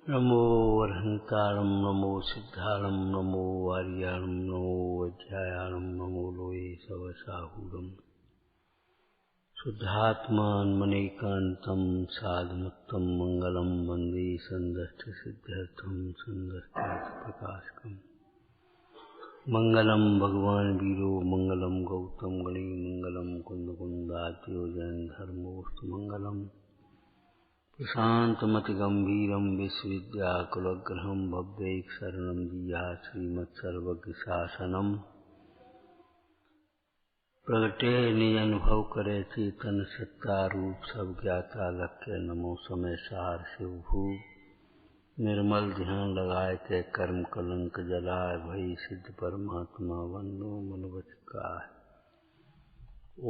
नमो अर्हंतारं नमो सिद्धारं नमो आर्याणं नमो वज्रायाणं नमो लोये सवसाहुरम् शुद्धात्मान्मनेकान्तं साधुमुत्तं मंगलं वन्दे सन्दष्टसिद्ध्यर्थं सन्दष्टार्थप्रकाशकम् मंगलम भगवान वीरो मंगलम गौतम गणे मंगलम कुंदकुंदात्यो जैन धर्मोस्तु मंगलम प्रशांतमतिगंभीरम विश्वविद्याकुलग्रहं भव्यैक शरणं दीया श्रीमत्सर्वज्ञशासनम् प्रगटे निज अनुभव करे चेतन सत्ता रूप सब ज्ञाता लक्ष्य नमो समय सार शिवभू निर्मल ध्यान लगाए के कर्म कलंक जलाए भई सिद्ध परमात्मा वंदो मन वचकाय।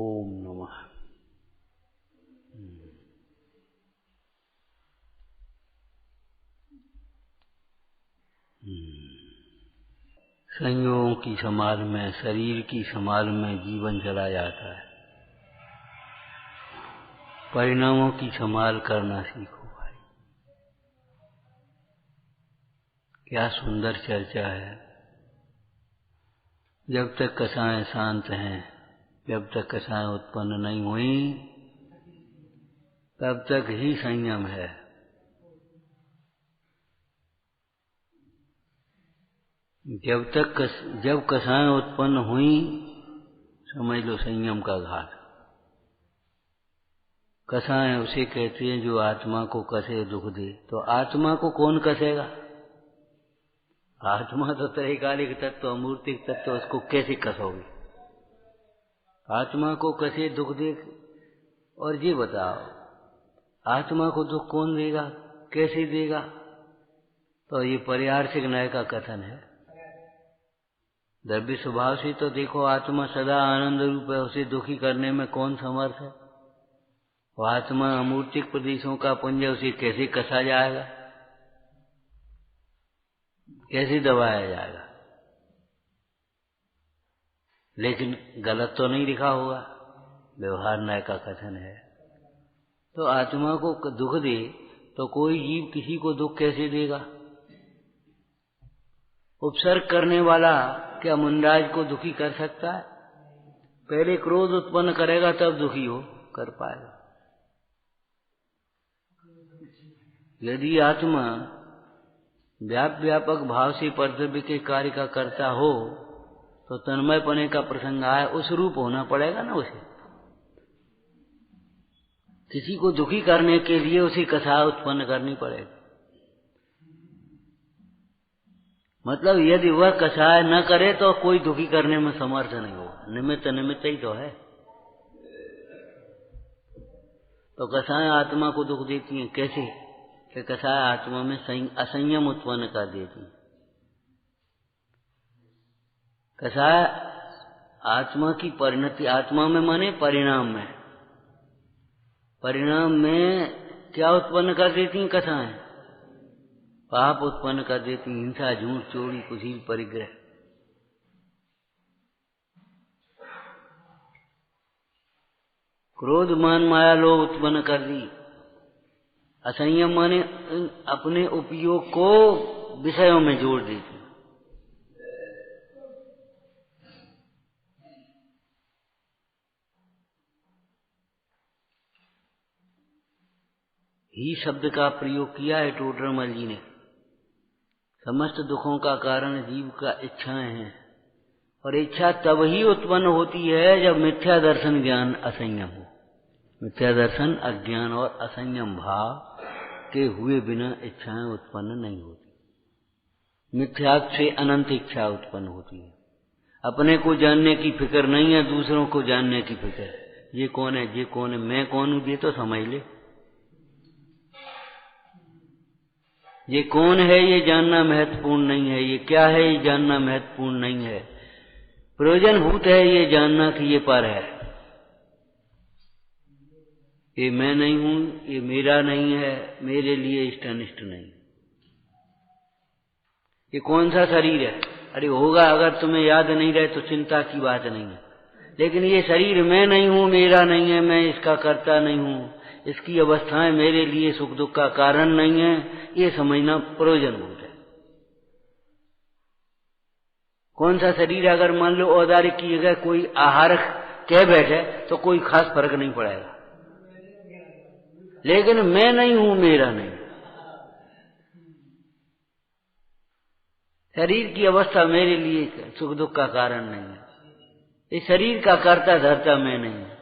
ओम नमः। संयोगों की संभाल में, शरीर की संभाल में जीवन चला जाता है। परिणामों की संभाल करना सीखो भाई। क्या सुंदर चर्चा है। जब तक कसाएं शांत हैं, जब तक कसाएं उत्पन्न नहीं हुई, तब तक ही संयम है। जब कसाएं उत्पन्न हुई, समझ लो संयम का घात। कसाएं उसे कहते हैं जो आत्मा को कसे दुख दे। तो आत्मा को कौन कसेगा? आत्मा तो त्रैकालिक तत्व, अमूर्तिक तत्व, उसको कैसे कसोगे? आत्मा को कसे दुख दे। और ये बताओ, आत्मा को दुख कौन देगा, कैसे देगा? तो ये पर्यार्थिक न्याय का कथन है। द्रव्य स्वभाव से तो देखो आत्मा सदा आनंद रूप है, उसे दुखी करने में कौन समर्थ है? वो आत्मा अमूर्तिक प्रदेशों का पुंज है, उसे कैसे कसा जाएगा, कैसे दबाया जाएगा? लेकिन गलत तो नहीं लिखा होगा, व्यवहार न्याय का कथन है। तो आत्मा को दुख दे तो कोई जीव किसी को दुख कैसे देगा? उपसर्ग करने वाला क्या मुंडाज को दुखी कर सकता है? पहले क्रोध उत्पन्न करेगा तब दुखी हो कर पाएगा। यदि आत्मा व्यापक भाव से कर्तव्य के कार्य का करता हो तो तन्मय पने का प्रसंग आए, उस रूप होना पड़ेगा ना उसे। किसी को दुखी करने के लिए उसे कसा उत्पन्न करनी पड़ेगी। मतलब यदि वह कसाय न करे तो कोई दुखी करने में समर्थ नहीं होगा। निमित्त ही तो है। तो कसाय आत्मा को दुख देती हैं कैसे? कि कसाय आत्मा में असंयम उत्पन्न कर देती है। कसाय आत्मा की परिणति, आत्मा में माने परिणाम में, परिणाम में क्या उत्पन्न कर देती हैं कसाएं? पाप उत्पन्न कर देती, हिंसा, झूठ, चोरी, कुशील, परिग्रह। क्रोध, मान, माया, लोभ उत्पन्न कर दी। असंयम माने अपने उपयोग को विषयों में जोड़ देती। ही शब्द का प्रयोग किया है टोडरमल जी ने। समस्त दुखों का कारण जीव का इच्छाएं हैं, और इच्छा तब ही उत्पन्न होती है जब मिथ्या दर्शन ज्ञान असंयम हो। मिथ्या दर्शन अज्ञान और असंयम भाव के हुए बिना इच्छाएं उत्पन्न नहीं होती। मिथ्या से अनंत इच्छा उत्पन्न होती है। अपने को जानने की फिक्र नहीं है, दूसरों को जानने की फिक्र है। ये कौन है, ये कौन है, मैं कौन हूं, ये तो समझ ले। ये कौन है ये जानना महत्वपूर्ण नहीं है, ये क्या है ये जानना महत्वपूर्ण नहीं है। प्रयोजनभूत है ये जानना कि ये पर है। ये मैं नहीं हूं, ये मेरा नहीं है, मेरे लिए इष्ट अनिष्ट नहीं। ये कौन सा शरीर है? अरे होगा, अगर तुम्हें याद नहीं रहे तो चिंता की बात नहीं है। लेकिन ये शरीर मैं नहीं हूं, मेरा नहीं है, मैं इसका करता नहीं हूं, इसकी अवस्थाएं मेरे लिए सुख दुख का कारण नहीं है, ये समझना प्रयोजनभूत है। कौन सा शरीर अगर मान लो औदारिक की जगह कोई आहार कह बैठे तो कोई खास फर्क नहीं पड़ेगा, लेकिन मैं नहीं हूं, मेरा नहीं। शरीर की अवस्था मेरे लिए सुख दुख का कारण नहीं है। इस शरीर का कर्ता धर्ता मैं नहीं हूं।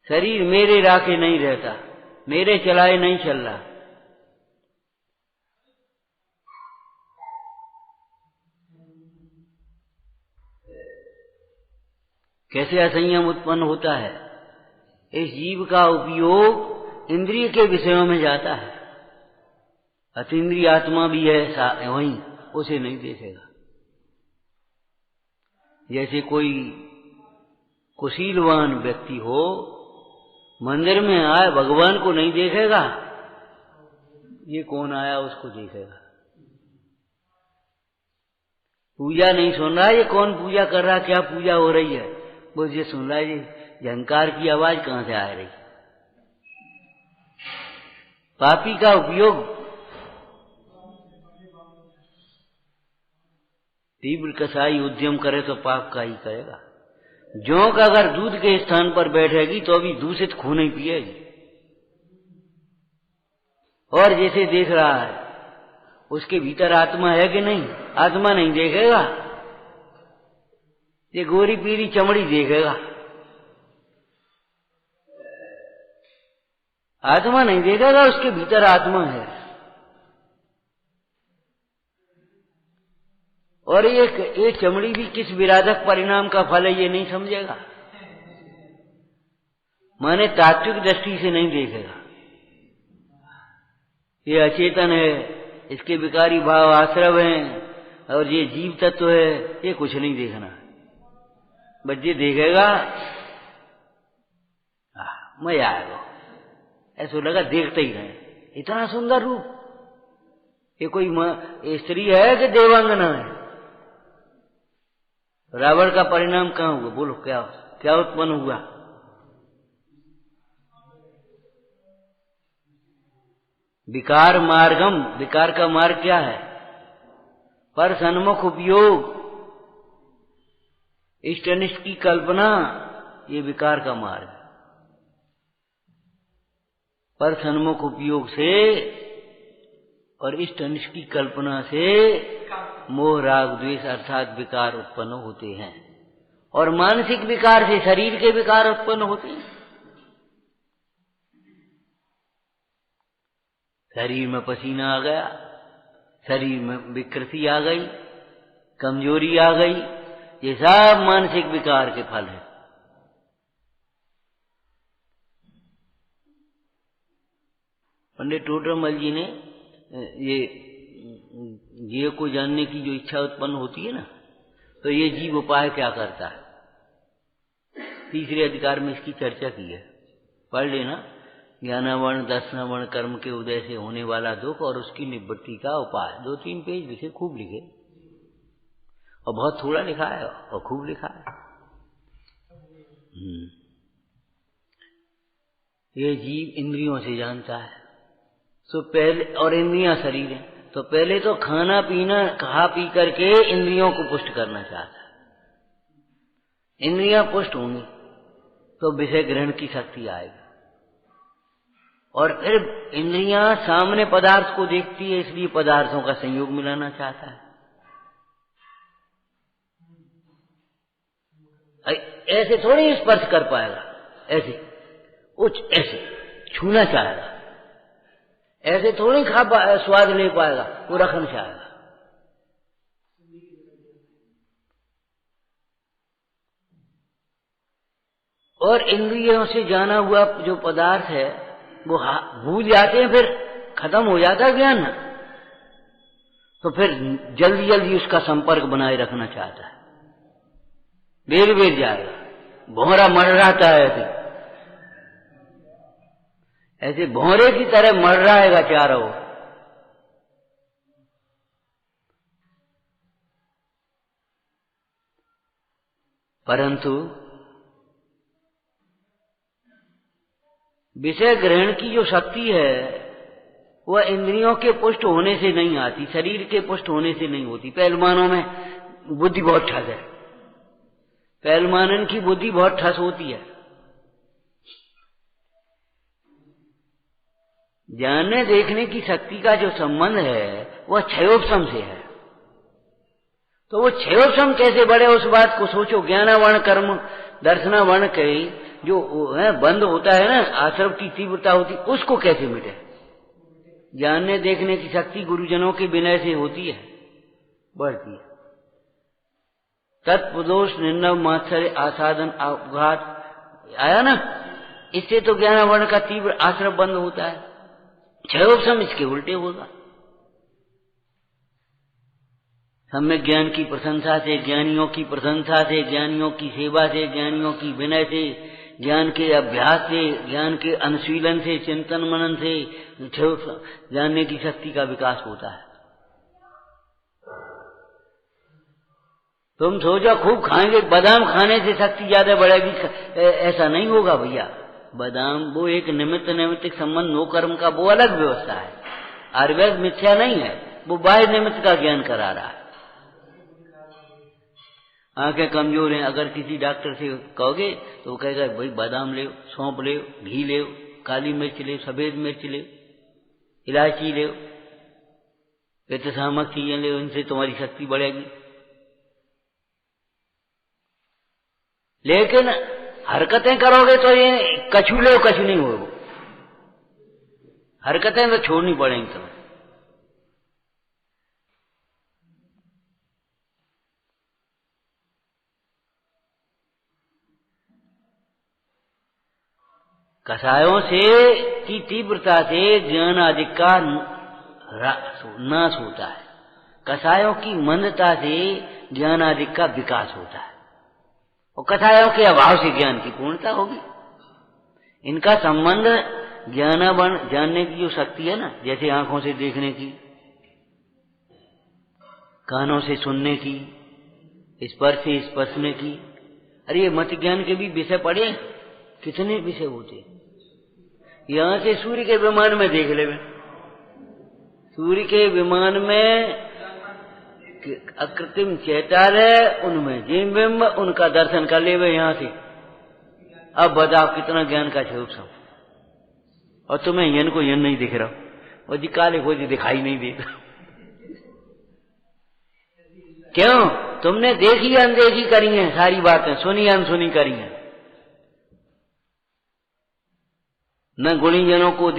शरीर मेरे राखे नहीं रहता, मेरे चलाए नहीं चल रहा। कैसे असंयम उत्पन्न होता है? इस जीव का उपयोग इंद्रिय के विषयों में जाता है। अतीन्द्रिय आत्मा भी है वहीं, उसे नहीं देखेगा। जैसे कोई कुशीलवान व्यक्ति हो, मंदिर में आए, भगवान को नहीं देखेगा, ये कौन आया उसको देखेगा। पूजा नहीं सुन रहा, ये कौन पूजा कर रहा, क्या पूजा हो रही है, वो ये सुन रहा है। ये झंकार की आवाज कहां से आ रही। पापी का उपयोग तीव्र कसाई उद्यम करे तो पाप का ही करेगा। जोंक अगर दूध के स्थान पर बैठेगी तो अभी दूषित खून ही पिएगी। और जैसे देख रहा है, उसके भीतर आत्मा है कि नहीं, आत्मा नहीं देखेगा, ये गोरी पीली चमड़ी देखेगा, आत्मा नहीं देखेगा, उसके भीतर आत्मा है। और ये चमड़ी भी किस विराधक परिणाम का फल है ये नहीं समझेगा, माने तात्विक दृष्टि से नहीं देखेगा। ये अचेतन है, इसके विकारी भाव आश्रव हैं, और ये जीव तत्व है, ये कुछ नहीं देखना। बस ये देखेगा मजा आएगा, ऐसा लगा देखते ही रहे, इतना सुंदर रूप। ये कोई स्त्री है कि देवांगना है? रावण का परिणाम कहां हुआ, बोलो, क्या क्या उत्पन्न हुआ? विकार मार्गम, विकार का मार्ग क्या है? पर सन्मुख उपयोग, इष्ट अनिष्ट की कल्पना, ये विकार का मार्ग। पर सन्मुख उपयोग से और इष्ट अनिष्ट की कल्पना से मोह राग द्वेष अर्थात विकार उत्पन्न होते हैं। और मानसिक विकार से शरीर के विकार उत्पन्न होते हैं। शरीर में पसीना आ गया, शरीर में विकृति आ गई, कमजोरी आ गई, ये सब मानसिक विकार के फल है। पंडित टोडरमल जी ने ये को जानने की जो इच्छा उत्पन्न होती है ना, तो ये जीव उपाय क्या करता है, तीसरे अधिकार में इसकी चर्चा की है, पढ़ लेना। ज्ञानावर्ण दर्शनावर्ण कर्म के उदय से होने वाला दुख और उसकी निवृत्ति का उपाय, 2-3 पेज लिखे, खूब लिखे, और बहुत थोड़ा लिखा है और खूब लिखा है। ये जीव इंद्रियों से जानता है, तो पहले, और इंद्रियां शरीर है, तो पहले तो खाना पीना खा पी करके इंद्रियों को पुष्ट करना चाहता है। इंद्रियां पुष्ट होंगी तो विषय ग्रहण की शक्ति आएगी, और फिर इंद्रियां सामने पदार्थ को देखती है, इसलिए पदार्थों का संयोग मिलाना चाहता है। ऐसे थोड़ी स्पर्श कर पाएगा, ऐसे ऐसे छूना चाहेगा, ऐसे थोड़ी स्वाद ले पाएगा, वो रखना चाहेगा। और इंद्रियों से जाना हुआ जो पदार्थ है वो भूल जाते हैं, फिर खत्म हो जाता है ज्ञान, तो फिर जल्दी जल्दी उसका संपर्क बनाए रखना चाहता है, बेर बेर जाएगा, भौरा मर्राता है, ऐसे भौरे की तरह मर रहेगा चारों ओर। परंतु विषय ग्रहण की जो शक्ति है वह इंद्रियों के पुष्ट होने से नहीं आती, शरीर के पुष्ट होने से नहीं होती। पहलवानों में बुद्धि बहुत ठस है, पहलवानन की बुद्धि बहुत ठस होती है। जानने देखने की शक्ति का जो संबंध है वह क्षयोपशम से है। तो वो क्षयोपशम कैसे बढ़े, उस बात को सोचो। ज्ञानावर्ण कर्म दर्शनावर्ण के जो है बंद होता है ना, आश्रव की तीव्रता होती, उसको कैसे मिटे। जानने देखने की शक्ति गुरुजनों के विनय से होती है, बढ़ती है। तत्प्रदोष निंदव मात्सर्य आसादन अपघात आया ना, इससे तो ज्ञानावर्ण का तीव्र आश्रव बंद होता है। क्षयोपशम इसके उल्टे होगा। सम्यक ज्ञान की प्रशंसा से, ज्ञानियों की प्रशंसा से, ज्ञानियों की सेवा से, ज्ञानियों की विनय से, ज्ञान के अभ्यास से, ज्ञान के अनुशीलन से, चिंतन मनन से जानने की शक्ति का विकास होता है। तुम सोचो खूब खाएंगे, बादाम खाने से शक्ति ज्यादा बढ़ेगी, ऐसा नहीं होगा भैया। बादाम वो एक निमित्त संबंध नो कर्म का वो अलग व्यवस्था है। आयुर्वेद मिथ्या नहीं है, वो बाह्य निमित्त का ज्ञान करा रहा है। आंखें कमजोर हैं, अगर किसी डॉक्टर से कहोगे तो वो कहेगा भाई बादाम ले, सौंप ले, घी ले, काली मिर्च ले, सफेद मिर्च ले, इलायची ले, पित्तशामक चीजें ले, उनसे तुम्हारी शक्ति बढ़ेगी। लेकिन हरकतें करोगे तो ये कछु ले कछु नहीं होगा। हरकतें तो छोड़नी पड़ेंगी तुम्हें। कषायों से की तीव्रता से ज्ञान आदि का नाश होता है। कषायों की मंदता से ज्ञान आदि का विकास होता है, और कषायों के अभाव से ज्ञान की पूर्णता होगी। इनका संबंध ज्ञानावर्ण जानने की जो शक्ति है ना, जैसे आंखों से देखने की, कानों से सुनने की, स्पर्श से स्पर्शने की। अरे ये मत ज्ञान के भी विषय पढ़े, कितने विषय होते। यहां से सूर्य के विमान में देख ले, सूर्य के विमान में अकृत्रिम चैताल है, उनमें जिन बिंब उनका दर्शन कर ले यहां से। अब बताओ कितना ज्ञान का क्षयोपशम। और तुम्हें यन को यन नहीं दिख रहा, और जी काले को जी दिखाई नहीं देता। क्यों? तुमने देखी अनदेखी करी है, सारी बातें सुनी अनसुनी करी है। न गुणीजनों को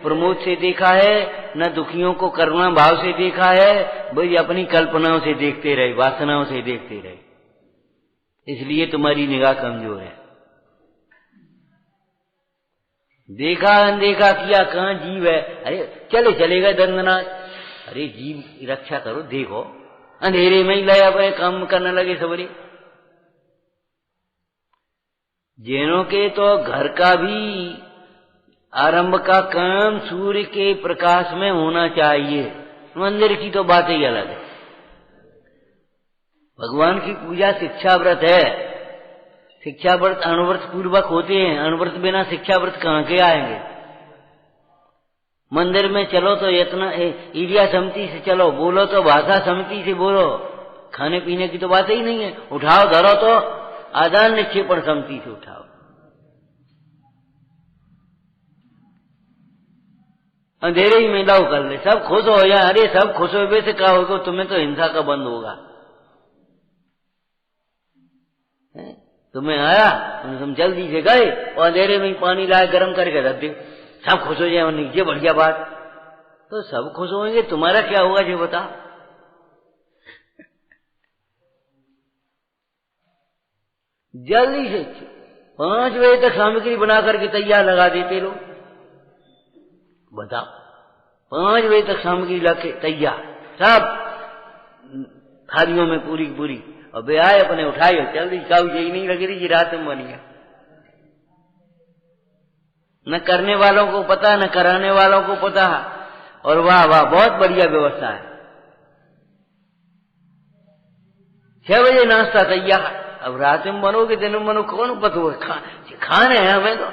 प्रमोद से देखा है, न दुखियों को करुणा भाव से देखा है, भाई अपनी कल्पनाओं से देखते रहे, वासनाओं से देखते रहे। इसलिए तुम्हारी निगाह कमजोर है। देखा अनदेखा किया, कहां जीव है। अरे चले चलेगा दंदनाथ। अरे जीव की रक्षा करो, देखो अंधेरे में ही लया अपने काम करने लगे सबरे। जैनों के तो घर का भी आरंभ का काम सूर्य के प्रकाश में होना चाहिए। मंदिर की तो बात ही अलग है। भगवान की पूजा शिक्षा व्रत है। शिक्षा व्रत अणुव्रत पूर्वक होते हैं, अणुव्रत बिना शिक्षा व्रत कहां के आएंगे। मंदिर में चलो तो इतना एरिया समिति से चलो, बोलो तो भाषा समिति से बोलो, खाने पीने की तो बात ही नहीं है। उठाओ धरो तो आदान निक्षेपण समिति से उठाओ। अंधेरे ही में लाओ कर ले, सब खुश हो जाए। अरे सब खुश हो वैसे क्या होगा, तुम्हें तो हिंसा का बंद होगा। तुम्हें आया तुम जल्दी से गए और अंधेरे में पानी लाए गर्म करके रख दे, सब खुश हो जाए और नीचे बढ़िया बात। तो सब खुश होंगे, तुम्हारा क्या होगा जो बता। जल्दी से 5 बजे तक सामग्री बना करके तैयार लगा देते लोग। बताओ 5 बजे तक सामग्री लगे तैयार, सब थालियों में पूरी पूरी, और वे आए अपने उठाए, जल्दी काऊ यही नहीं लग रही रात में बनी है। न करने वालों को पता, न कराने वालों को पता। और वाह वाह बहुत बढ़िया व्यवस्था है। 6 बजे नाश्ता तैयार। अब रात में बनोगे दिन में बनो, कौन पता हो। खाने हैं हमें तो।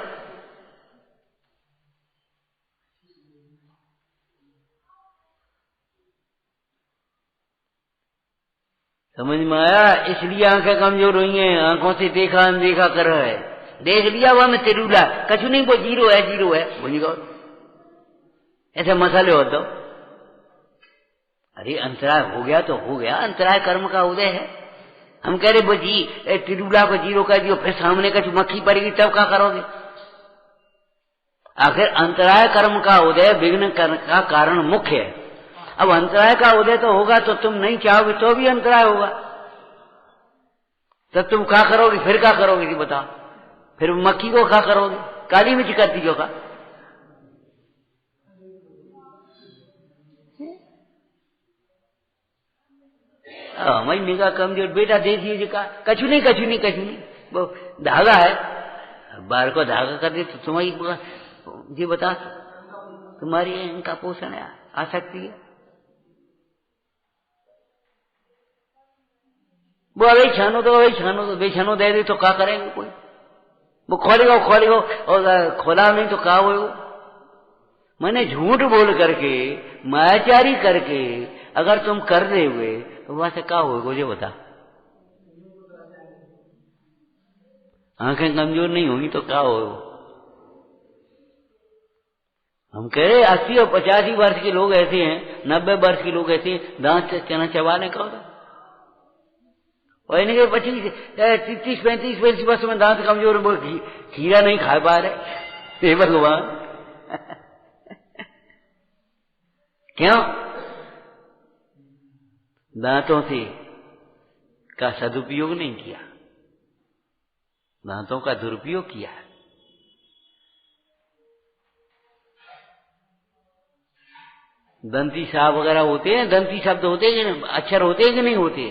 समझ में आया? इसलिए आंखें कमजोर हुई हैं, आंखों से देखा अनदेखा कर रहा है। देख लिया वह में तिरुला कछु नहीं, वो जीरो है बोली गौ ऐसे मसाले हो तो। अरे अंतराय हो गया तो हो गया, अंतराय कर्म का उदय है। हम कह रहे वो जी तिरुला को जीरो कर दियो, फिर सामने कछु मक्खी पड़ेगी तब क्या करोगे? आखिर अंतराय कर्म का उदय विघ्न का कारण मुख्य है। अब अंतराय का उदय तो होगा तो तुम नहीं चाहोगे तो भी अंतराय होगा, तब तुम क्या करोगे? फिर क्या करोगे जी बताओ? फिर मक्खी को क्या करोगे? काली मिर्च कर दीजो का। हमारी निगाह कमजोर, बेटा दे दीजिए का कछु नहीं वो धागा है, बाहर को धागा कर दे तो तुम्हारी जी बता तुम्हारी इनका पोषण है, आ सकती है। वो अभी छानो तो बेछानो दे दे तो क्या करेंगे? कोई वो खोलेगा और खोला नहीं तो क्या हो? मैंने झूठ बोल करके मायाचारी करके अगर तुम कर रहे हुए तो वहां से क्या होगा मुझे बता। आंखें कमजोर नहीं होंगी तो क्या होगा? हम कह रहे 80 और 85 वर्ष के लोग ऐसे हैं, 90 वर्ष के लोग ऐसे हैं, दांत से चना चबाने का होता और इनके 30-35 वर्ष में दांत कमजोर, वो खीरा नहीं खा पा रहे। भगवान क्यों? दांतों से का सदुपयोग नहीं किया, दांतों का दुरुपयोग किया। दंती साहब वगैरह होते हैं, दंती शब्द होते हैं कि अक्षर होते हैं कि नहीं होते?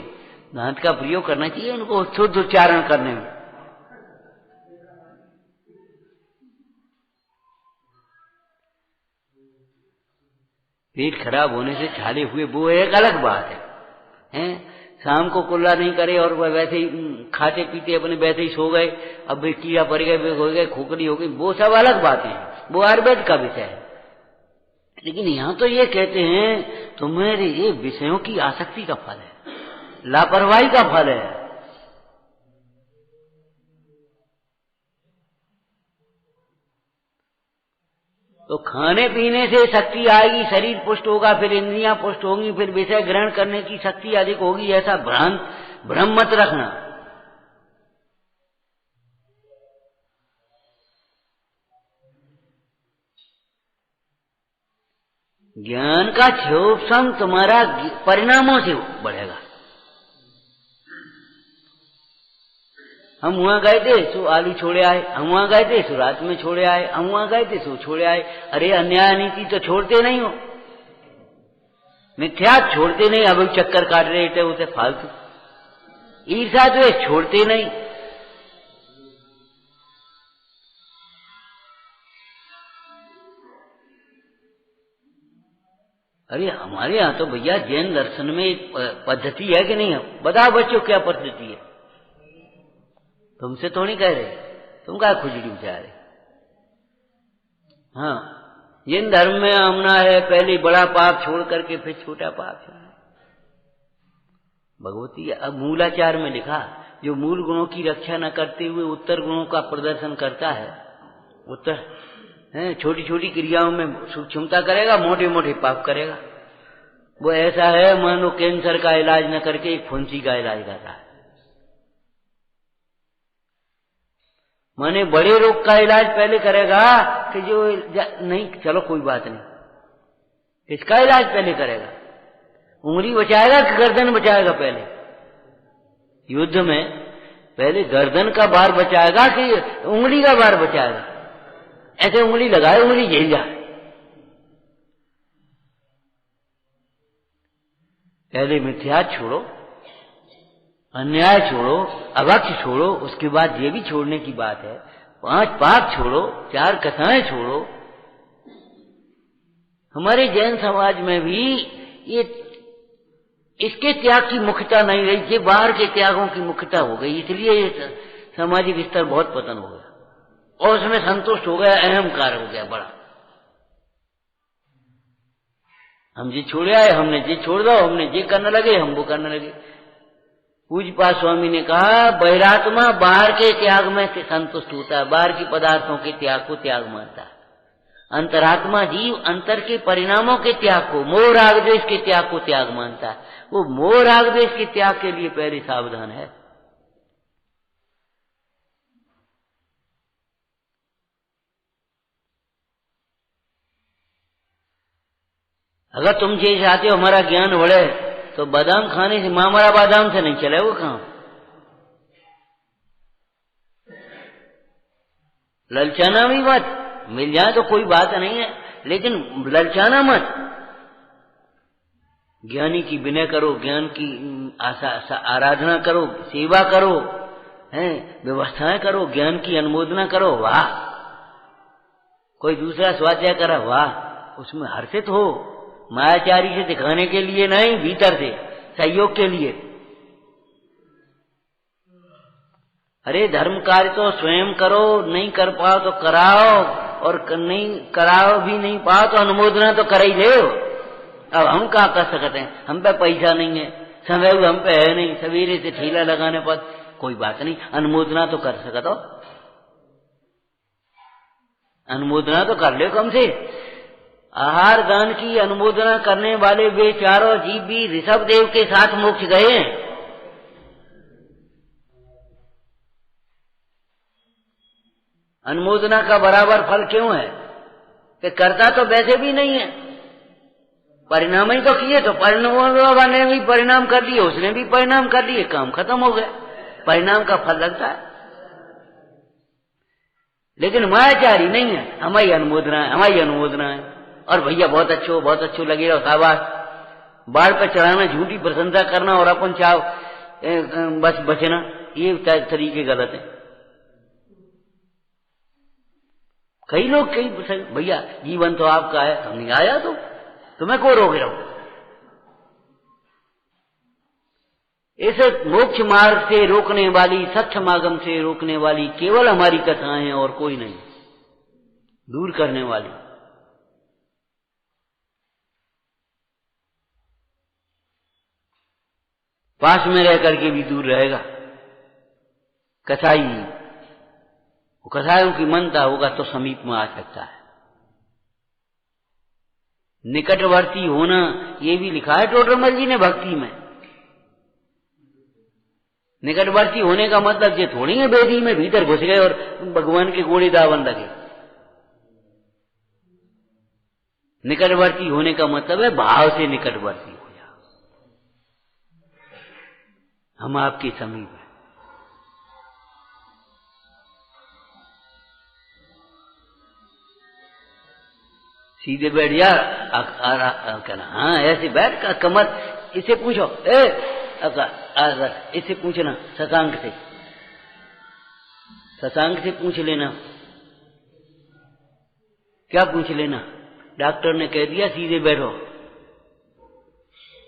दांत का प्रयोग करना चाहिए उनको शुद्ध उच्चारण करने में। पेट खराब होने से छाले हुए वो एक अलग बात है। शाम को कुल्ला नहीं करे और वह वैसे ही खाते पीते अपने वैसे ही सो गए, अब वे कीड़ा पड़ गए, हो गए खोखली हो गई, वो सब अलग बातें हैं, वो आयुर्वेद का विषय है। लेकिन यहां तो ये कहते हैं तुम्हारे ये विषयों की आसक्ति का फल है, लापरवाही का फल है। तो खाने पीने से शक्ति आएगी, शरीर पुष्ट होगा, फिर इंद्रियां पुष्ट होंगी, फिर विषय ग्रहण करने की शक्ति अधिक होगी, ऐसा भ्रम मत रखना। ज्ञान का क्षोभम तुम्हारा परिणामों से बढ़ेगा। हम वहां गए थे सो आलू छोड़े आए, हम वहां गए थे सो रात में छोड़े आए, हम वहां गए थे सो छोड़े आए। अरे अन्याय नीति तो छोड़ते नहीं हो, मिथ्या छोड़ते नहीं, अब चक्कर काट रहे थे उसे फालतू। ईर्षा जो है छोड़ते नहीं। अरे हमारे यहां तो भैया जैन दर्शन में एक पद्धति है कि नहीं है? बताओ बच्चों क्या पद्धति है? तुमसे तो नहीं कह रहे, तुम क्या खुजड़ी बचा रहे? हाँ, जैन धर्म में आमना है पहले बड़ा पाप छोड़ करके फिर छोटा पाप छोड़ना। भगवती अब मूलाचार में लिखा, जो मूल गुणों की रक्षा न करते हुए उत्तर गुणों का प्रदर्शन करता है, उत्तर छोटी छोटी क्रियाओं में सूक्ष्मता करेगा, मोटे मोटे पाप करेगा। वो ऐसा है मानो कैंसर का इलाज न करके एक फुंसी का इलाज कर रहा है। माने बड़े रोग का इलाज पहले करेगा कि जो नहीं, चलो कोई बात नहीं, इसका इलाज पहले करेगा। उंगली बचाएगा कि गर्दन बचाएगा? पहले युद्ध में पहले गर्दन का भार बचाएगा कि उंगली का भार बचाएगा? ऐसे उंगली लगाए, उंगली झेल जाए। पहले मिथ्या छोड़ो, अन्याय छोड़ो, अभक्ष छोड़ो, उसके बाद ये भी छोड़ने की बात है, 5 पाप छोड़ो, 4 कथाएं छोड़ो। हमारे जैन समाज में भी ये इसके त्याग की मुख्यता नहीं रही, ये बाहर के त्यागों की मुख्यता हो गई, इसलिए ये सामाजिक स्तर बहुत पतन हो गया और उसमें संतुष्ट हो गया, अहंकार हो गया बड़ा। हम जी छोड़े आए, हमने जी छोड़ दो, हमने जी करने लगे, हम वो करने लगे। पूज्यपाद स्वामी ने कहा बहिरात्मा बाहर के त्याग में संतुष्ट होता है, बाहर की पदार्थों के त्याग को त्याग मानता है। अंतरात्मा जीव अंतर के परिणामों के त्याग को, मोह राग द्वेष के त्याग को त्याग मानता है। वो मोह राग द्वेष के त्याग के लिए पहले सावधान है। अगर तुम ये चाहते हो हमारा ज्ञान बढ़े तो बादाम खाने से, मामरा बादाम से नहीं चले वो काम। ललचाना भी मत, मिल जाए तो कोई बात नहीं है, लेकिन ललचाना मत। ज्ञानी की विनय करो, ज्ञान की आराधना करो, सेवा करो, हैं व्यवस्थाएं करो, ज्ञान की अनुमोदना करो, वाह। कोई दूसरा स्वाध्याय करा, वाह, उसमें हर्षित हो। मायाचारी से दिखाने के लिए नहीं, भीतर से सहयोग के लिए। अरे धर्म कार्य तो स्वयं करो, नहीं कर पाओ तो कराओ, और नहीं कराओ भी नहीं पाओ तो अनुमोदना तो कर ही ले। अब हम क्या कर सकते हैं, हम पे पैसा नहीं है, समय हम पे है नहीं, सवेरे से ठेला लगाने पर कोई बात नहीं, अनुमोदना तो कर सकते हो, अनुमोदना तो कर ले कम से। आहार दान की अनुमोदना करने वाले वे चारों जीव भी ऋषभ देव के साथ मोक्ष गए हैं। अनुमोदना का बराबर फल क्यों है कि करता तो वैसे भी नहीं है, परिणाम ही तो किए, तो परिणाम ने भी परिणाम कर दिए, उसने भी परिणाम कर दिए, काम खत्म हो गया, परिणाम का फल लगता है। लेकिन मायाचारी नहीं है, हमारी अनुमोदना है, हमारी अनुमोदना है, और भैया बहुत अच्छो लगे और शाबाश, बाढ़ पर चढ़ाना, झूठी प्रशंसा करना और अपन चाव बस बचना, ये तरीके गलत है। कई लोग भैया जीवन तो आपका है, तो नहीं आया तो तुम्हें को रोक रहा हूं। इस मोक्ष मार्ग से रोकने वाली, सत्समागम से रोकने वाली केवल हमारी कथाएं हैं और कोई नहीं, दूर करने वाली। पास में रह करके भी दूर रहेगा कसाई, वो कसाईयों की मनता होगा तो समीप में आ सकता है। निकटवर्ती होना ये भी लिखा है टोडरमल जी ने भक्ति में। निकटवर्ती होने का मतलब ये थोड़ी है बेदी में भीतर घुस गए और भगवान के गोली दावन लगे। निकटवर्ती होने का मतलब है भाव से निकटवर्ती हो जाओ, हम आपके समीप हैं। सीधे बैठ जा, कहना हाँ ऐसे बैठ का कमर, इसे पूछो, इसे पूछना शशांक से पूछ लेना। क्या पूछ लेना? डॉक्टर ने कह दिया सीधे बैठो।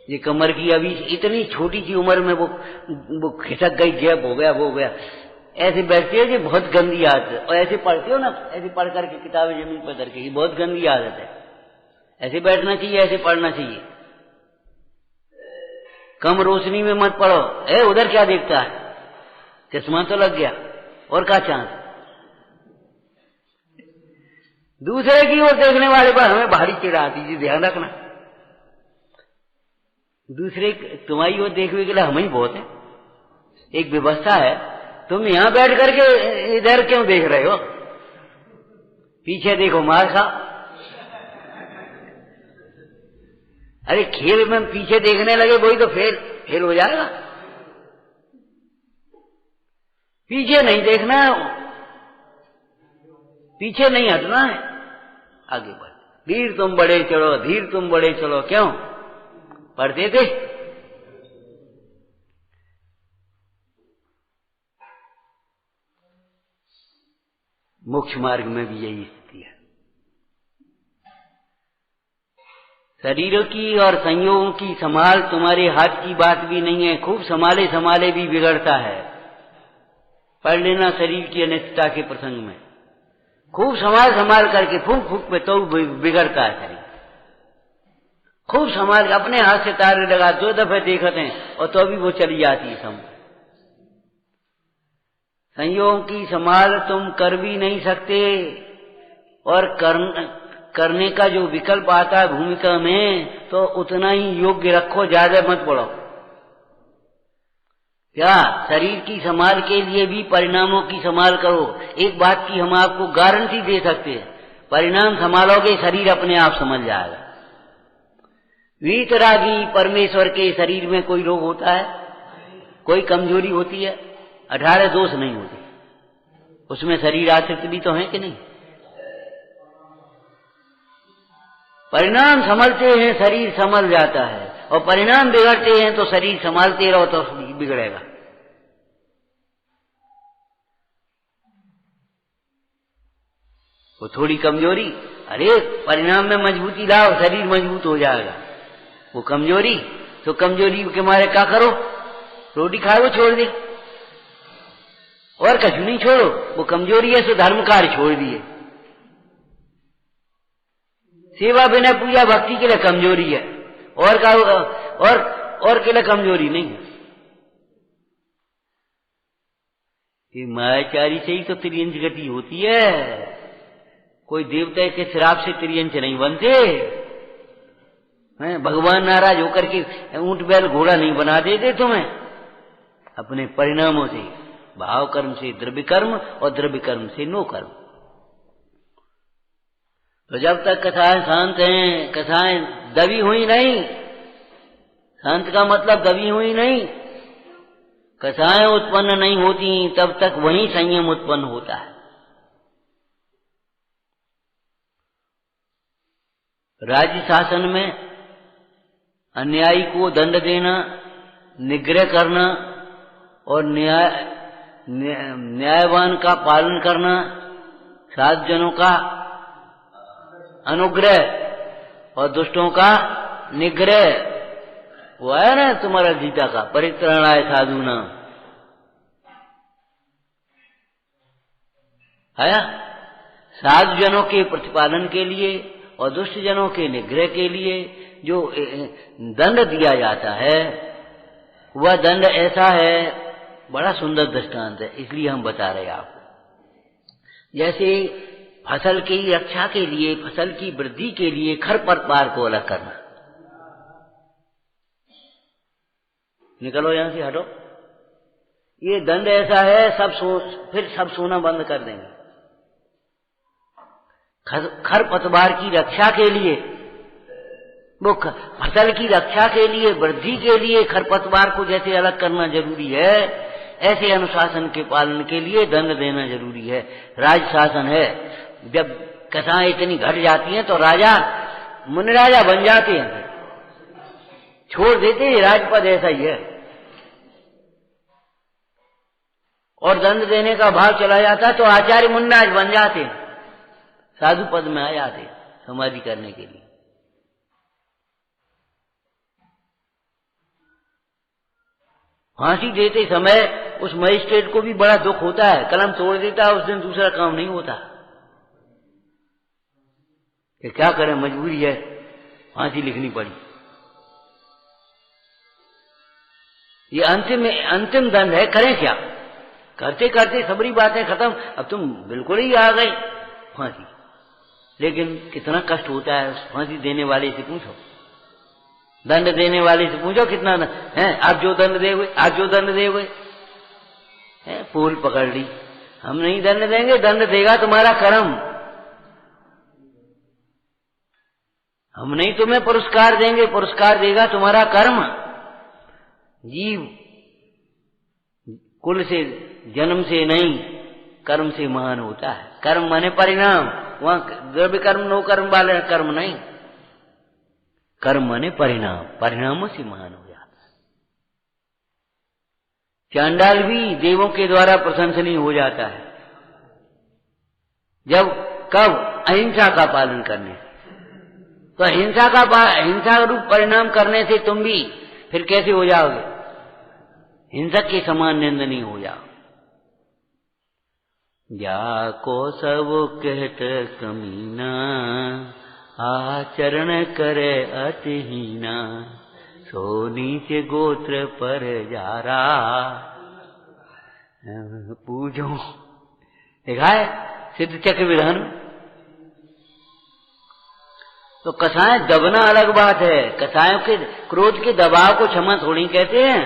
ये कमर की अभी इतनी छोटी सी उम्र में वो खिसक गई, गैप हो गया, वो हो गया। ऐसे बैठती है, ये बहुत गंदी आदत है। और ऐसे पढ़ते हो ना, ऐसे पढ़ करके किताबें जमीन पर धर के, ये बहुत गंदी आदत है। ऐसे बैठना चाहिए, ऐसे पढ़ना चाहिए। कम रोशनी में मत पढ़ो। उधर क्या देखता है, चश्मा तो लग गया, और क्या चांस। दूसरे की ओर देखने वाले पर हमें भारी चिढ़ आती है, ध्यान रखना। दूसरे तुम्हारी ओर देखने के लिए हम ही बहुत है। एक व्यवस्था है, तुम यहां बैठ करके इधर क्यों देख रहे हो? पीछे देखो, मार खा। अरे खेल में पीछे देखने लगे वही तो फेल हो जाएगा। पीछे नहीं देखना है, पीछे नहीं हटना है, आगे बढ़। धीर तुम बड़े चलो, धीर तुम बड़े चलो। क्यों पढ़ते थे? मोक्ष मार्ग में भी यही स्थिति है। शरीरों की और संयोगों की संभाल तुम्हारे हाथ की बात भी नहीं है। खूब संभाले संभाले भी बिगड़ता है। पढ़ लेना शरीर की अनिष्टता के प्रसंग में। खूब संभाल करके फूंक फूंक पे तो बिगड़ता है शरीर। खूब संभाल के अपने हाथ से तार लगा, 2 दफे देखते हैं और तो भी वो चली जाती है संभाल। संयोग की संभाल तुम कर भी नहीं सकते, और करने का जो विकल्प आता है भूमिका में तो उतना ही योग्य रखो, ज्यादा मत पड़ो। क्या शरीर की संभाल के लिए भी परिणामों की संभाल करो। एक बात की हम आपको गारंटी दे सकते हैं, परिणाम संभालोगे शरीर अपने आप संभल जाएगा। वीतरागी परमेश्वर के शरीर में कोई रोग होता है, कोई कमजोरी होती है, 18 दोष नहीं होते उसमें। शरीर आश्रित भी तो है कि नहीं। परिणाम संभलते हैं शरीर संभल जाता है, और परिणाम बिगड़ते हैं तो शरीर संभालते रहो तो बिगड़ेगा। वो थोड़ी कमजोरी, अरे परिणाम में मजबूती लाओ, शरीर मजबूत हो जाएगा। वो कमजोरी, तो कमजोरी के मारे क्या करो, रोटी खाए वो छोड़ दे, और कछु नहीं छोड़ो। वो कमजोरी है तो धर्म कार्य छोड़ दिए। सेवा बिना पूजा भक्ति के लिए कमजोरी है, और का और के लिए कमजोरी नहीं है। ये मायाचारी से ही तो त्रियंच गति होती है। कोई देवता के श्राप से त्रियंच नहीं बनते हैं। भगवान नाराज होकर के ऊंट बैल घोड़ा नहीं बना देते तुम्हें। अपने परिणामों से, भाव कर्म से द्रव्य कर्म और द्रव्य कर्म से नो कर्म। तो जब तक कथाएं शांत हैं, कथाएं दबी हुई नहीं, शांत का मतलब दबी हुई नहीं, कथाएं उत्पन्न नहीं होती, तब तक वही संयम उत्पन्न होता है। राज्य शासन में अन्यायी को दंड देना, निग्रह करना और न्यायवान का पालन करना, साधुजनों का अनुग्रह और दुष्टों का निग्रह, वो है ना तुम्हारा गीता का परित्राणाय साधूनां, आया। साधुजनों के प्रतिपालन के लिए और दुष्ट जनों के निग्रह के लिए जो दंड दिया जाता है, वह दंड ऐसा है, बड़ा सुंदर दृष्टांत है, इसलिए हम बता रहे हैं आपको। जैसे फसल की रक्षा के लिए, फसल की वृद्धि के लिए खरपतवार को अलग करना। निकलो यहां से, हटो। ये दंड ऐसा है, फिर सब सोना बंद कर देंगे। खरपतवार की रक्षा के लिए, वो फसल की रक्षा के लिए, वृद्धि के लिए खरपतवार को जैसे अलग करना जरूरी है, ऐसे अनुशासन के पालन के लिए दंड देना जरूरी है। राज शासन है, जब कथाएं इतनी घट जाती हैं तो राजा मुनि राजा बन जाते हैं, छोड़ देते हैं, राजपद ऐसा ही है। और दंड देने का भाव चला जाता तो आचार्य मुनिराज बन जाते हैं, साधु पद में आ जाते समाधि करने के लिए। फांसी देते समय उस मजिस्ट्रेट को भी बड़ा दुख होता है, कलम तोड़ देता है, उस दिन दूसरा काम नहीं होता कि क्या करें, मजबूरी है, फांसी लिखनी पड़ी। ये अंतिम दंड है, करें क्या। करते करते सबरी बातें खत्म, अब तुम बिल्कुल ही आ गए फांसी। लेकिन कितना कष्ट होता है, उस फांसी देने वाले से पूछो, दंड देने वाले से पूछो कितना है। आप जो दंड दे हुए, आप जो दंड दे हुए, पोल पकड़ ली, हम नहीं दंड देंगे, दंड देगा तुम्हारा कर्म, हम नहीं तुम्हें पुरस्कार देंगे, पुरस्कार देगा तुम्हारा कर्म। जीव कुल से, जन्म से नहीं, कर्म से महान होता है। कर्म माने परिणाम, वहां द्रव्य कर्म नो कर्म वाले कर्म नहीं, कर्म माने परिणाम, परिणामों से महान हो जाता है। चांडाल भी देवों के द्वारा प्रशंसनीय हो जाता है, जब कब अहिंसा का पालन करने। तो हिंसा रूप परिणाम करने से तुम भी फिर कैसे हो जाओगे, हिंसक के समान निंदनीय हो जाओ। जाको सब कहत कमीना, आचरण करे अतिहीना, सो नीच गोत्र पर जारा। पूजो देखा है सिद्ध चक्र विधान में। तो कसाय दबना अलग बात है। कसायों के क्रोध के दबाव को क्षमा थोड़ी कहते हैं,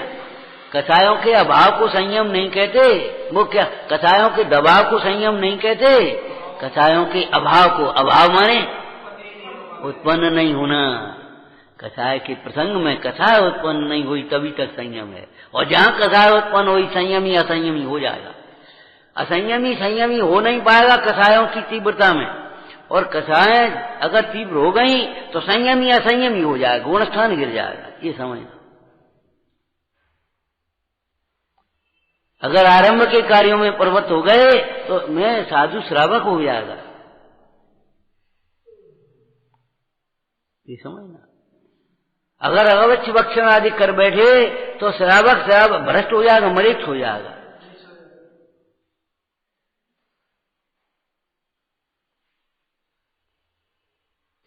कसायों के अभाव को संयम नहीं कहते। वो क्या कसायों के दबाव को संयम नहीं कहते, कसायों के अभाव को। अभाव माने उत्पन्न नहीं होना। कसाय के प्रसंग में कसाय उत्पन्न नहीं हुई तभी तक संयम है, और जहां कसाय उत्पन्न हुई संयमी असंयमी हो जाएगा। असंयमी संयमी हो नहीं पाएगा कसायों की तीव्रता में, और कसाय अगर तीव्र हो गई तो संयमी असंयमी हो जाएगा, गुणस्थान गिर जाएगा। ये समझना। अगर आरंभ के कार्यों में प्रवृत्त हो गए तो मैं साधु श्रावक हो जाएगा। ये समझना। अगर अगवच्छ भक्षण आदि कर बैठे तो श्रावक भ्रष्ट हो जाएगा, मलिप्त हो जाएगा।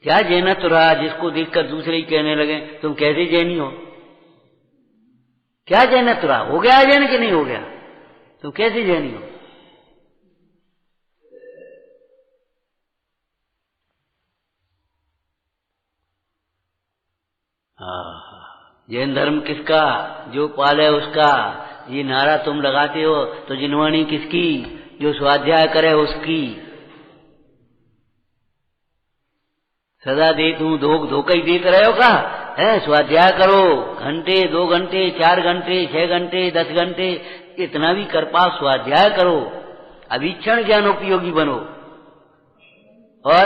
क्या जैनत रहा जिसको देखकर दूसरे ही कहने लगे तुम कैसे जैनी हो? क्या जैनत रहा? हो गया जैन कि नहीं हो गया? तुम कैसे जैनी हो? जैन धर्म किसका? जो पाले उसका। ये नारा तुम लगाते हो तो जिनवाणी किसकी? जो स्वाध्याय करे उसकी। सदा दे तू धोखा ही देते रहे हो का है? स्वाध्याय करो, घंटे 2 घंटे 4 घंटे 6 घंटे 10 घंटे इतना भी कर पाओ, स्वाध्याय करो, अभीक्षण ज्ञान उपयोगी बनो। और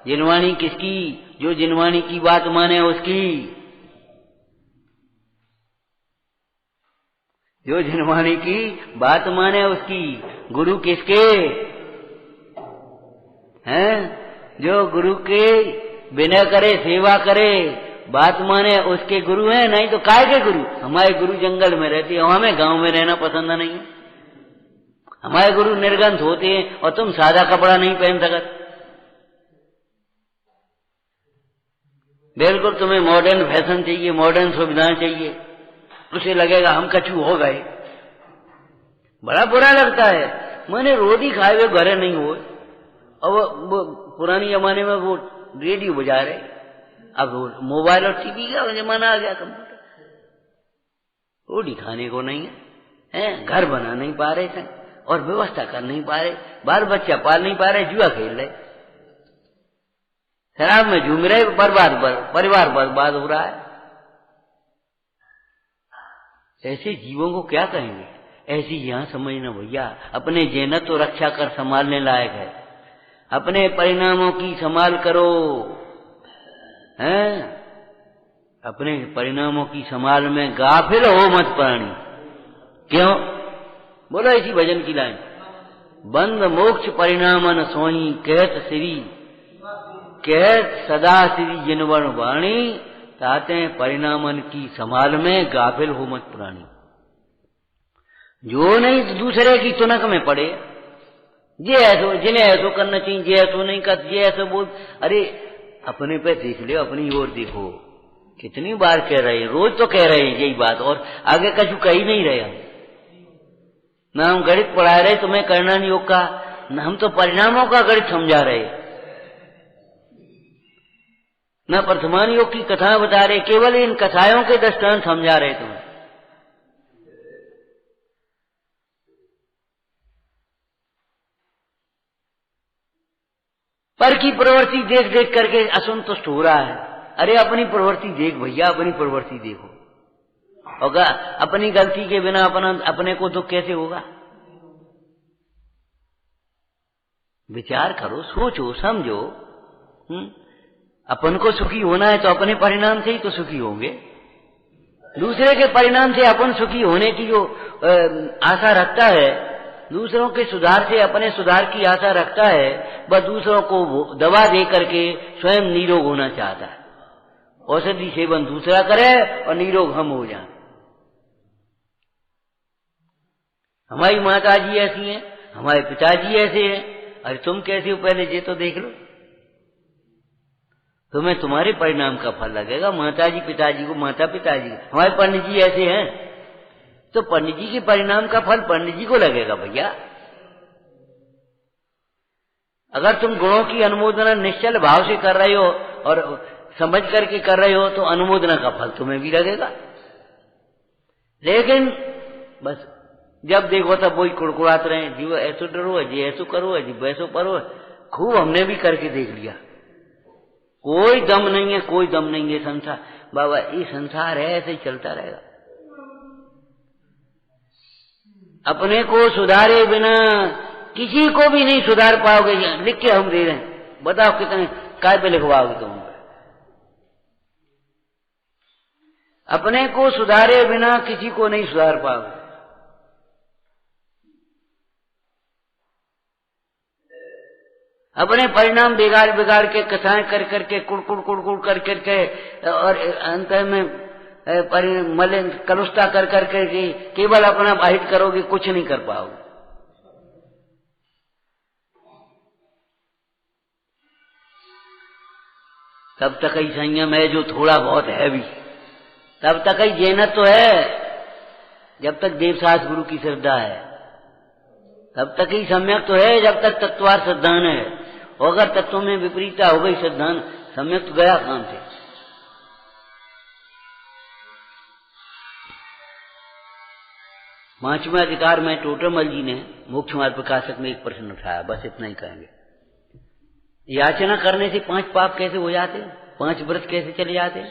जिनवाणी किसकी? जो जिनवाणी की बात माने उसकी। जो जिनवाणी की बात माने उसकी। गुरु किसके हैं? जो गुरु के विनय करे, सेवा करे, बात माने उसके गुरु हैं। नहीं तो काय के गुरु? हमारे गुरु जंगल में रहते हैं, हमें गांव में रहना पसंद नहीं है। हमारे गुरु निर्गंध होते हैं और तुम सादा कपड़ा नहीं पहन सकते। बिल्कुल तुम्हें मॉडर्न फैशन चाहिए, मॉडर्न सुविधाएं चाहिए। उसे लगेगा हम कछु हो गए। बड़ा बुरा लगता है। मैंने रोटी खाए हुए घरे नहीं हुए, और वो पुरानी जमाने में वो रेडियो बजा रहे, अब मोबाइल और टीवी का जमाना आ गया, कंप्यूटर। रोटी खाने को नहीं है, घर बना नहीं पा रहे थे और व्यवस्था कर नहीं पा रहे, बाल बच्चा पाल नहीं पा रहे, जुआ खेल रहे, शराब में झूम रहे, परिवार बर्बाद हो रहा है। ऐसे जीवों को क्या कहेंगे? ऐसी यहां समझना भैया, अपने जैनत तो रक्षा कर संभालने लायक है। अपने परिणामों की संभाल करो, हैं? अपने परिणामों की संभाल में गाफिल हो मत प्राणी। क्यों? बोलो इसी भजन की लाइन, बंद मोक्ष परिणामन सोही कहत श्री, कहत सदा श्री जिनवन वाणी, ताते परिणामन की संभाल में गाफिल हो मत प्राणी। जो नहीं दूसरे की तुनक में पड़े, ये ऐसो जिन्हें ऐसो करना चाहिए, ये ऐसो नहीं कर, ये ऐसो बोल। अरे अपने पे देख लो, अपनी ओर देखो। कितनी बार कह रहे हैं, रोज तो कह रहे हैं यही बात, और आगे कछु कही नहीं रहे हम। ना हम गणित पढ़ा रहे तुम्हें करना नहीं योग का, न हम तो परिणामों का गणित समझा रहे, न वर्तमान योग की कथा बता रहे, केवल इन कथाओं के दृष्टांत समझा रहे तुम्हें। पर की प्रवृत्ति देख देख करके असंतुष्ट हो रहा है। अरे अपनी प्रवृत्ति देख भैया, अपनी प्रवृत्ति देखो। और अपनी गलती के बिना अपने को दुख कैसे होगा? विचार करो, सोचो, समझो। अपन को सुखी होना है तो अपने परिणाम से ही तो सुखी होंगे। दूसरे के परिणाम से अपन सुखी होने की जो आशा रखता है, दूसरों के सुधार से अपने सुधार की आशा रखता है, वह दूसरों को दवा दे करके स्वयं निरोग होना चाहता है। औषधि सेवन दूसरा करे और निरोग हम हो जाए। हमारी माता जी ऐसी हैं, हमारे पिताजी ऐसे हैं। अरे तुम कैसे हो पहले ये तो देख लो। तुम्हें तुम्हारे परिणाम का फल लगेगा। माताजी पिताजी को माता पिताजी, हमारे पंडित जी ऐसे हैं तो पंडित जी के परिणाम का फल पंडित जी को लगेगा भैया। अगर तुम गुणों की अनुमोदना निश्चल भाव से कर रहे हो और समझ करके कर रहे हो तो अनुमोदना का फल तुम्हें भी लगेगा। लेकिन बस जब देखो तब वही कुड़कुड़ाते रहे, जी वो ऐसो डरो, जी ऐसो करो, जी वैसो परो। खूब हमने भी करके देख लिया, कोई दम नहीं है, कोई दम नहीं है संसार। बाबा ये संसार है, ऐसे ही चलता रहेगा। अपने को सुधारे बिना किसी को भी नहीं सुधार पाओगे। लिख के हम दे रहे हैं, बताओ कितने काय पे लिखवाओगे तुम? अपने को सुधारे बिना किसी को नहीं सुधार पाओगे। अपने परिणाम बिगाड़ बिगाड़ के कथाएं कर करके कुड़ कर करके और अंत में मलिन कलुष्टा कर करके केवल अपना बाहित करोगे, कुछ नहीं कर पाओगे। तब तक ही संयम है जो थोड़ा बहुत है भी, तब तक ही जैनत तो है जब तक देवसास गुरु की श्रद्धा है, तब तक ही सम्यक तो है जब तक तत्वार श्रद्धान है। और अगर तत्व में विपरीतता हो गई श्रद्धान, सम्यक तो गया काम से। पांचवें अधिकार में टोटरमल जी ने मोक्ष मार्ग प्रकाशक में एक प्रश्न उठाया, बस इतना ही कहेंगे। याचना करने से 5 पाप कैसे हो जाते, 5 व्रत कैसे चले जाते?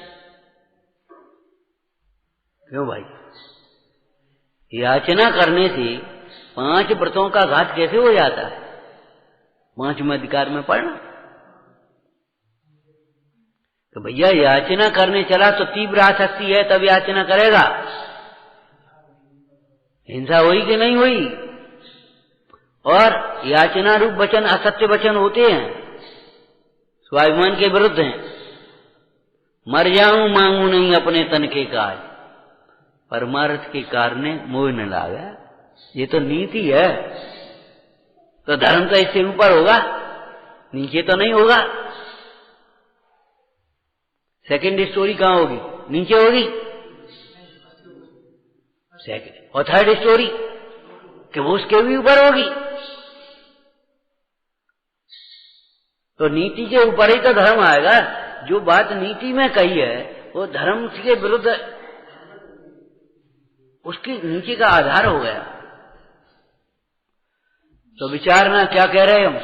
क्यों भाई? याचना करने से 5 व्रतों का घात कैसे हो जाता है? 5वें अधिकार में पढ़ना तो भैया याचना करने चला तो तीव्र आसक्ति है तब याचना करेगा। हिंसा हुई कि नहीं हुई? और याचना रूप वचन असत्य वचन होते हैं, स्वाभिमान के विरुद्ध हैं। मर जाऊं मांगू नहीं अपने तन के काज, परमार्थ के कारण मोह न लागा। ये तो नीति है। तो धर्म तो इससे ऊपर होगा, नीचे तो नहीं होगा। सेकंड स्टोरी कहां होगी? नीचे होगी। सेकंड और थर्ड स्टोरी कि वो उसके भी ऊपर होगी। तो नीति के ऊपर ही तो धर्म आएगा। जो बात नीति में कही है वो धर्म के विरुद्ध उसके नीचे का आधार हो गया। तो विचारना क्या कह रहे हम?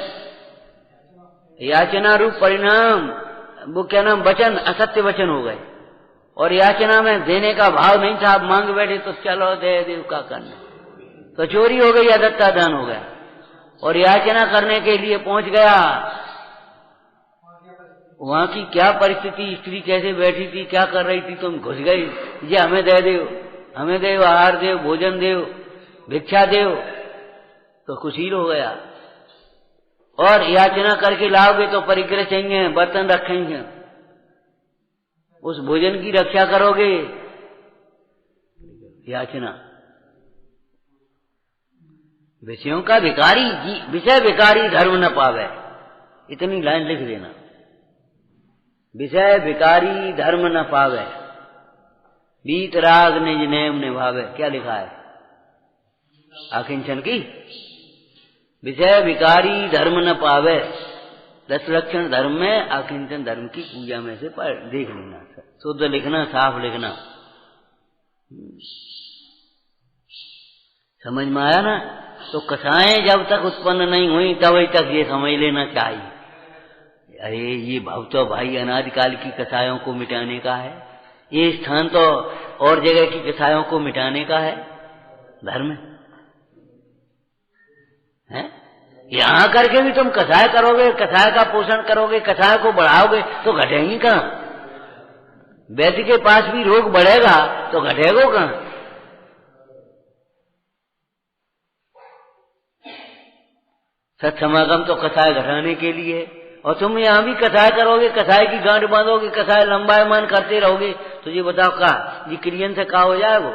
याचना रूप परिणाम, वो क्या नाम, वचन असत्य वचन हो गए। और याचना में देने का भाव नहीं था, मांग बैठे तो चलो दे देव का करना, तो चोरी हो गई, अदत्ता दान हो गया। और याचना करने के लिए पहुंच गया, वहां की क्या परिस्थिति, स्त्री कैसे बैठी थी, क्या कर रही थी, तुम घुस गई, ये हमें दे देव, हमें देव, आहार देव, भोजन देव, भिक्षा देव, तो कुशील हो गया। और याचना करके लाओगे तो परिग्रह चाहिए, बर्तन रखेंगे, उस भोजन की रक्षा करोगे। याचना विषयों का विकारी, विषय विकारी धर्म न पावे, इतनी लाइन लिख देना। विषय विकारी धर्म न पावे, बीत राग निज नेम निभावे। क्या लिखा है आकिंचन की? विषय विकारी धर्म न पावे, 10 लक्षण धर्म में आकिंचन धर्म की पूजा में से देख लेना, शुद्ध लिखना, साफ लिखना। समझ में आया ना? तो कथाएं जब तक उत्पन्न नहीं हुई तब तक ये समझ लेना चाहिए, अरे ये भाव तो भाई अनादिकाल की कथाओं को मिटाने का है, ये स्थान तो और जगह की कथाओं को मिटाने का है। धर्म है, यहां करके भी तुम कथाएं करोगे, कथाएं का पोषण करोगे, कथाएं को बढ़ाओगे तो घटेंगी कहां? वैद्य के पास भी रोग बढ़ेगा तो घटेगा कहां? सत्समागम तो कथाएं घटाने के लिए, और तुम यहां भी कथाएं करोगे, कथाएं की गांठ बांधोगे, कथाएं लंबायमान करते रहोगे, तो ये बताओ का ये क्रियन से क्या हो जाएगा?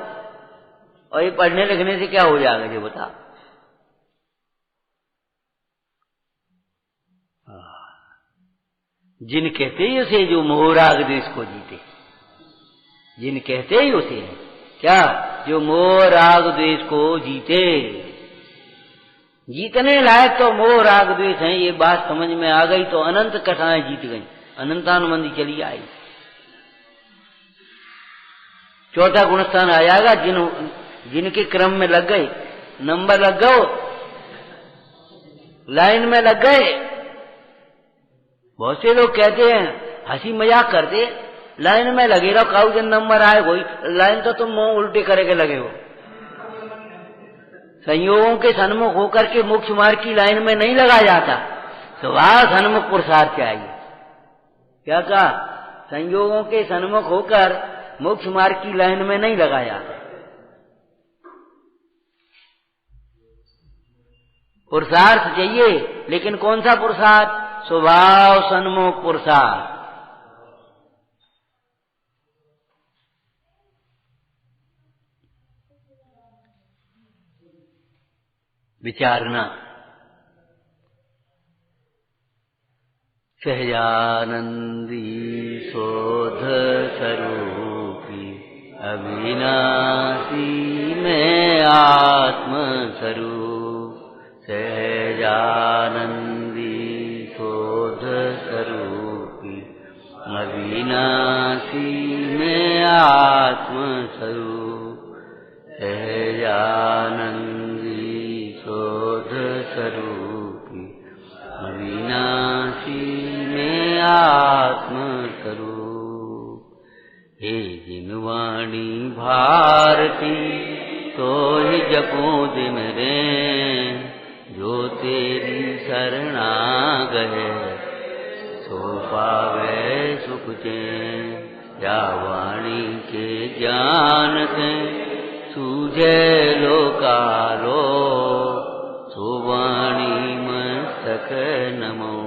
और ये पढ़ने लिखने से क्या हो जाएगा? ये बताओ। जिन कहते ही उसे जो मोह राग द्वेष को जीते, जिन कहते ही उसे है क्या, जो मोह राग द्वेष को जीते। जीतने लायक तो मोह राग द्वेष है, ये बात समझ में आ गई तो अनंत कथाएं जीत गई, अनंतानुबंधी चली आई। चौथा गुणस्थान आ जाएगा, जिनके क्रम में लग गए, नंबर लग गए, लाइन में लग गए। बहुत से लोग कहते हैं, हंसी मजाक करते, लाइन में लगे रहो, काऊ दिन नंबर आए कोई लाइन तो तुम मुंह उल्टे करके लगे हो। संयोगों के सन्मुख होकर के मोक्ष मार्ग की लाइन में नहीं लगा जाता, स्वभाव सन्मुख पुरुषार्थ चाहिए। क्या कहा, संयोगों के सन्मुख होकर मोक्ष मार्ग की लाइन में नहीं लगा जाता। पुरुषार्थ चाहिए, लेकिन कौन सा पुरुषार्थ, स्वभाव सन्मुख पुरुषार्थ। विचारना, सहजानंदी शोध स्वरूपी अविनाशी में आत्म स्वरूप, सहजानंदी शोध स्वरूपी अविनाशी में आत्म स्वरूप, सहजानंदी शोध स्वरूपी अविनाशी में आत्म स्वरूप। हे जिनवाणी भारती तो ही जपो दिन रे, जो तेरी शरणा गए सो पावे सुख चैन। या वाणी के ज्ञान से सूझे लोकालो, सो वाणी मस्तक नमो